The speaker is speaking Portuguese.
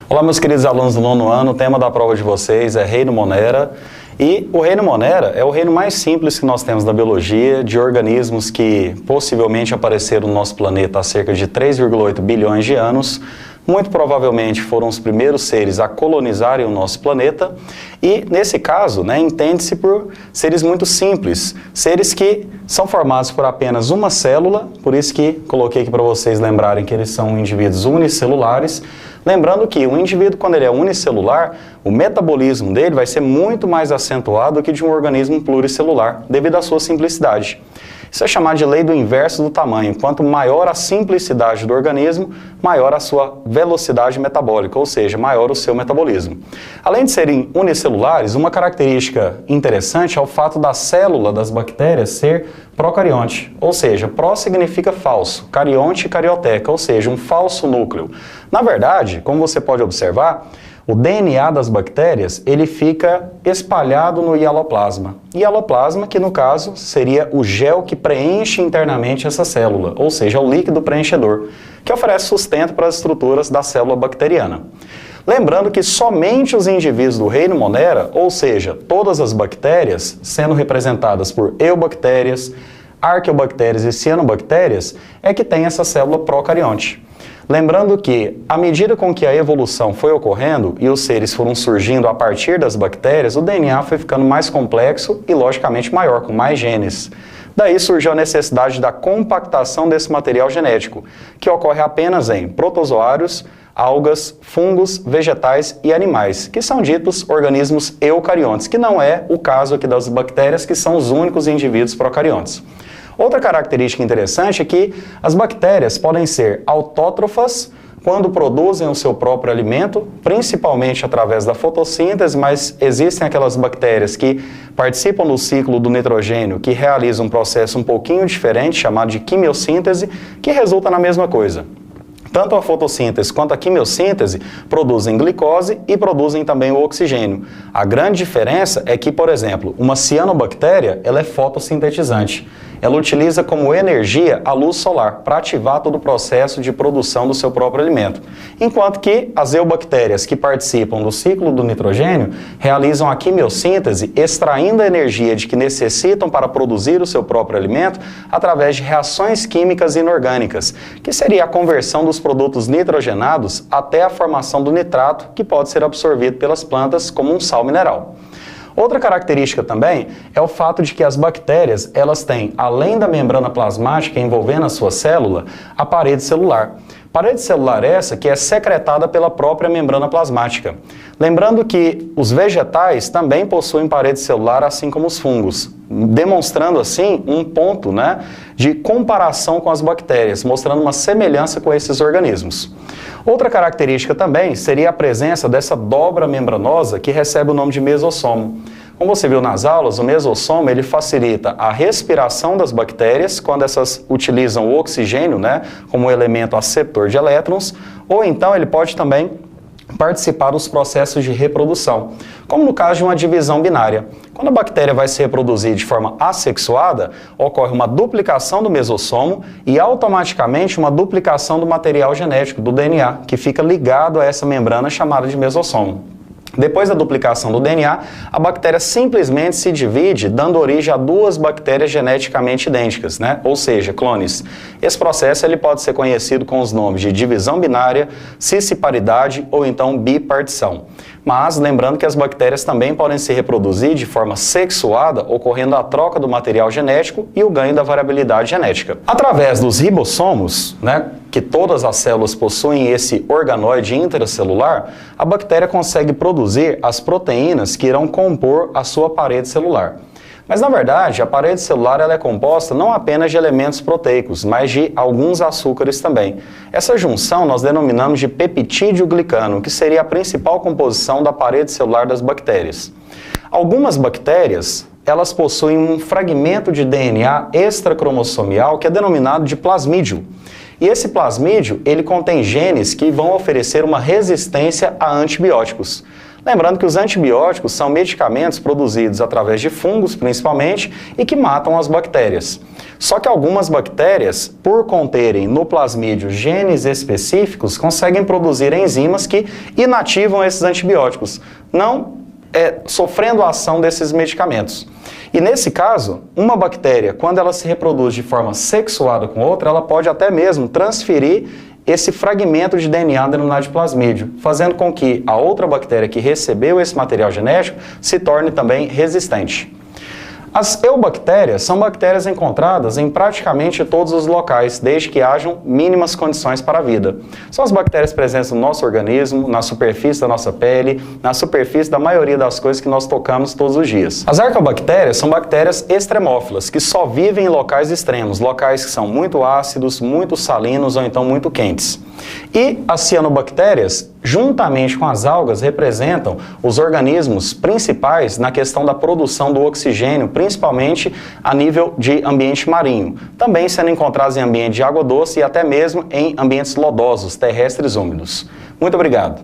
Olá, meus queridos alunos do 9º ano, o tema da prova de vocês é Reino Monera. E o reino Monera é o reino mais simples que nós temos da biologia, de organismos que possivelmente apareceram no nosso planeta há cerca de 3,8 bilhões de anos. Muito provavelmente foram os primeiros seres a colonizarem o nosso planeta e, nesse caso, entende-se por seres muito simples, seres que são formados por apenas uma célula, por isso que coloquei aqui para vocês lembrarem que eles são indivíduos unicelulares. Lembrando que o indivíduo, quando ele é unicelular, o metabolismo dele vai ser muito mais acentuado do que de um organismo pluricelular, devido à sua simplicidade. Isso é chamado de lei do inverso do tamanho. Quanto maior a simplicidade do organismo, maior a sua velocidade metabólica, ou seja, maior o seu metabolismo. Além de serem unicelulares, uma característica interessante é o fato da célula das bactérias ser procarionte, ou seja, pró significa falso, carionte e carioteca, ou seja, um falso núcleo. Na verdade, como você pode observar, o DNA das bactérias, ele fica espalhado no hialoplasma. Hialoplasma, que no caso seria o gel que preenche internamente essa célula, ou seja, o líquido preenchedor, que oferece sustento para as estruturas da célula bacteriana. Lembrando que somente os indivíduos do reino Monera, ou seja, todas as bactérias, sendo representadas por eubactérias, arqueobactérias e cianobactérias, é que tem essa célula procarionte. Lembrando que, à medida com que a evolução foi ocorrendo e os seres foram surgindo a partir das bactérias, o DNA foi ficando mais complexo e, logicamente, maior, com mais genes. Daí surgiu a necessidade da compactação desse material genético, que ocorre apenas em protozoários, algas, fungos, vegetais e animais, que são ditos organismos eucariontes, que não é o caso aqui das bactérias, que são os únicos indivíduos procariontes. Outra característica interessante é que as bactérias podem ser autótrofas quando produzem o seu próprio alimento, principalmente através da fotossíntese, mas existem aquelas bactérias que participam do ciclo do nitrogênio, que realizam um processo um pouquinho diferente, chamado de quimiossíntese, que resulta na mesma coisa. Tanto a fotossíntese quanto a quimiossíntese produzem glicose e produzem também o oxigênio. A grande diferença é que, por exemplo, uma cianobactéria, ela é fotossintetizante. Ela utiliza como energia a luz solar para ativar todo o processo de produção do seu próprio alimento. Enquanto que as eubactérias que participam do ciclo do nitrogênio realizam a quimiossíntese extraindo a energia de que necessitam para produzir o seu próprio alimento através de reações químicas inorgânicas, que seria a conversão dos produtos nitrogenados até a formação do nitrato, que pode ser absorvido pelas plantas como um sal mineral. Outra característica também é o fato de que as bactérias, elas têm, além da membrana plasmática envolvendo a sua célula, a parede celular. Parede celular essa que é secretada pela própria membrana plasmática. Lembrando que os vegetais também possuem parede celular, assim como os fungos, demonstrando assim um ponto de comparação com as bactérias, mostrando uma semelhança com esses organismos. Outra característica também seria a presença dessa dobra membranosa que recebe o nome de mesossomo. Como você viu nas aulas, o mesossomo ele facilita a respiração das bactérias quando essas utilizam o oxigênio como elemento aceptor de elétrons, ou então ele pode também participar dos processos de reprodução, como no caso de uma divisão binária. Quando a bactéria vai se reproduzir de forma assexuada, ocorre uma duplicação do mesossomo e automaticamente uma duplicação do material genético, do DNA, que fica ligado a essa membrana chamada de mesossomo. Depois da duplicação do DNA, a bactéria simplesmente se divide, dando origem a duas bactérias geneticamente idênticas, ou seja, clones. Esse processo ele pode ser conhecido com os nomes de divisão binária, cisparidade ou então bipartição. Mas lembrando que as bactérias também podem se reproduzir de forma sexuada, ocorrendo a troca do material genético e o ganho da variabilidade genética. Através dos ribossomos, que todas as células possuem esse organoide intracelular, a bactéria consegue produzir as proteínas que irão compor a sua parede celular. Mas, na verdade, a parede celular ela é composta não apenas de elementos proteicos, mas de alguns açúcares também. Essa junção nós denominamos de peptídeo-glicano, que seria a principal composição da parede celular das bactérias. Algumas bactérias, elas possuem um fragmento de DNA extracromossomial que é denominado de plasmídio. E esse plasmídio, ele contém genes que vão oferecer uma resistência a antibióticos. Lembrando que os antibióticos são medicamentos produzidos através de fungos, principalmente, e que matam as bactérias. Só que algumas bactérias, por conterem no plasmídio genes específicos, conseguem produzir enzimas que inativam esses antibióticos, não sofrendo a ação desses medicamentos. E nesse caso, uma bactéria, quando ela se reproduz de forma sexuada com outra, ela pode até mesmo transferir esse fragmento de DNA denominado de plasmídio, fazendo com que a outra bactéria que recebeu esse material genético se torne também resistente. As eubactérias são bactérias encontradas em praticamente todos os locais, desde que hajam mínimas condições para a vida. São as bactérias presentes no nosso organismo, na superfície da nossa pele, na superfície da maioria das coisas que nós tocamos todos os dias. As arqueobactérias são bactérias extremófilas, que só vivem em locais extremos, locais que são muito ácidos, muito salinos ou então muito quentes. E as cianobactérias, juntamente com as algas, representam os organismos principais na questão da produção do oxigênio, principalmente a nível de ambiente marinho, também sendo encontrados em ambiente de água doce e até mesmo em ambientes lodosos, terrestres úmidos. Muito obrigado.